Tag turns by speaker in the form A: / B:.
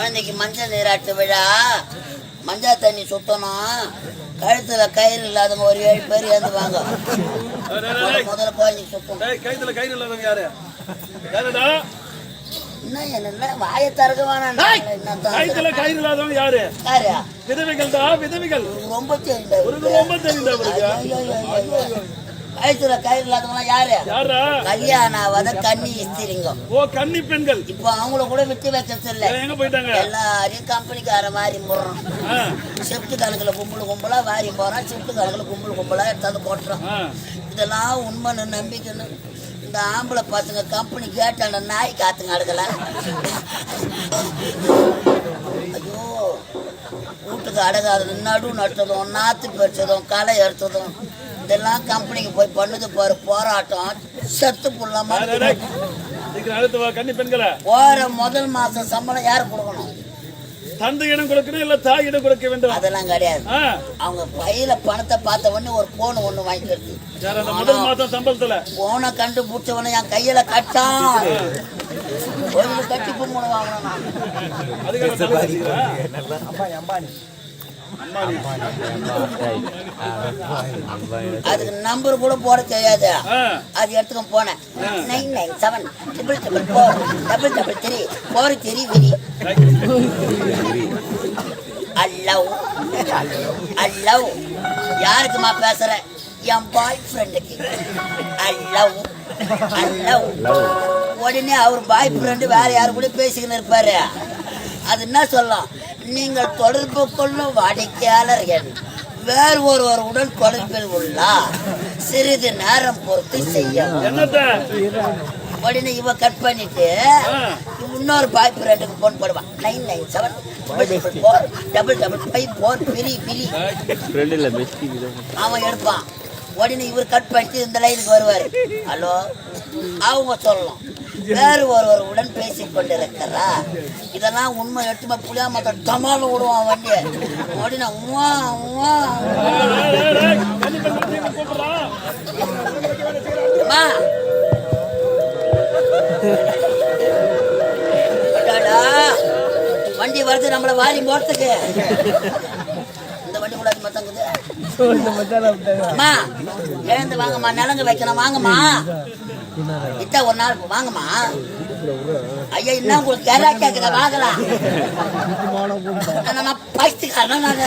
A: குழந்தைக்கு மஞ்சள் நீராட்டு விழா. மஞ்சள் தண்ணி சுத்தணும். கழுத்துல கயிறு இல்லாதவங்க ஒரு 7 பேர் ஏந்துவாங்க. முதல்ல குழந்தைக்கு சுத்தணும்.
B: கழுத்துல கயிறு இல்லாதவங்க யாரு?
A: என்ன வாயை தரக வேணாம்.
B: கழுத்துல கயிறு இல்லாதவங்க யாரு?
A: யாரு?
B: விதவைகள் தான், விதவைகள்.
A: ரொம்ப தெரியும்.
B: ரொம்ப தெரியும்.
A: கழுத்துல கயிறு இல்லாதவங்க யாரு?
B: யாரா?
A: கல்யாணம் ஆகாத கன்னி ஸ்திரீங்க.
B: ஓ, கன்னி பெண்கள்.
A: இப்ப அவங்கள கூட விட்டு வைக்கிறது இல்ல.
B: எங்க போயிட்டாங்க?
A: எல்லாரையும் கம்பெனிக்கார மாறி போடுறோம். ஷிப்ட் கணக்குல கும்பலா வாரி போறான். ஷிப்ட் கணக்குல கும்பலா எடுத்தாந்து போட்டுறோம். இதெல்லாம் உண்மைன்னு நம்பிக்கைன்னு இந்த ஆம்பளை பசங்க கம்பெனி கேட்டாண்ட நாய் காத்துங்க அடுக்கல. ஐயோ, வீட்டுக்கு அடகாதது, நடு நட்டதும், நாத்து பறிச்சதும், களை எடுத்ததும், இதெல்லாம் கம்பெனிக்கு போய் பண்ணுது பாரு போராட்டம். செத்து புள்ளமா போற முதல் மாசம் சம்பளம் யாரு கொடுக்கணும்?
B: தந்தையிடம் கொடுக்கணும் இல்ல தாயிடம் கொடுக்க வேண்டும்?
A: அதெல்லாம் கிடையாது. அவங்க பையில பணத்தை பார்த்த உடனே ஒரு போன் ஒண்ணு வாங்கிக்கிறது.
B: முதல் மாசம் சம்பளத்துல
A: போனை கண்டு பிடிச்சவன என் கையில கட்டான் கட்டி கும்பிடு வாங்கணும். அதுக்கு நம்பர் கூட போட தெரியாது. அது எடுத்துக்க போனேன். 997444433 அல்லவ் யாருக்குமா பேசுற? என் பாய் ஃப்ரெண்டுக்கு. அல்லவ் உடனே அவர் பாய் ஃப்ரெண்டு வேற யாரு கூட பேசிக்கின்னு இருப்பாரு. அது என்ன சொல்லலாம்? நீங்கள் தொடர்பு கொள்ளும் வாடிக்கையாளர்கள் வேறு ஒருவருடன் தொடர்பில் உள்ளார், சிறிது நேரம் பொறுத்து செய்யும். உடனே இவ கட் பண்ணிட்டு இன்னொரு பாய் ஃப்ரெண்டுக்கு போன் போடுவான். 997445544 அவன் எடுப்பான். உடனே இவர் கட் பண்ணிட்டு இந்த லைனுக்கு வருவாரு. ஹலோ, அவங்க சொல்லலாம் வேறு ஒருவருடன் பேசிக் கொண்டிருக்கிறா. இதெல்லாம் உண்மை. எட்டுமா புளியா மத்த டமால விடுவான் வண்டிய. உடனே வண்டி வருது நம்மள வாரி போறதுக்கு. இந்த வண்டி கூட மத்தங்குது. எழுந்து வாங்கம்மா, நிலங்கு வைக்கணும் வாங்கம்மா. இத்த ஒரு நாள் வாங்கம்மா. ஐயா என்ன உங்களுக்கு கேரா கேக்குற வாங்கலாம். பைத்துக்காரனா நாங்க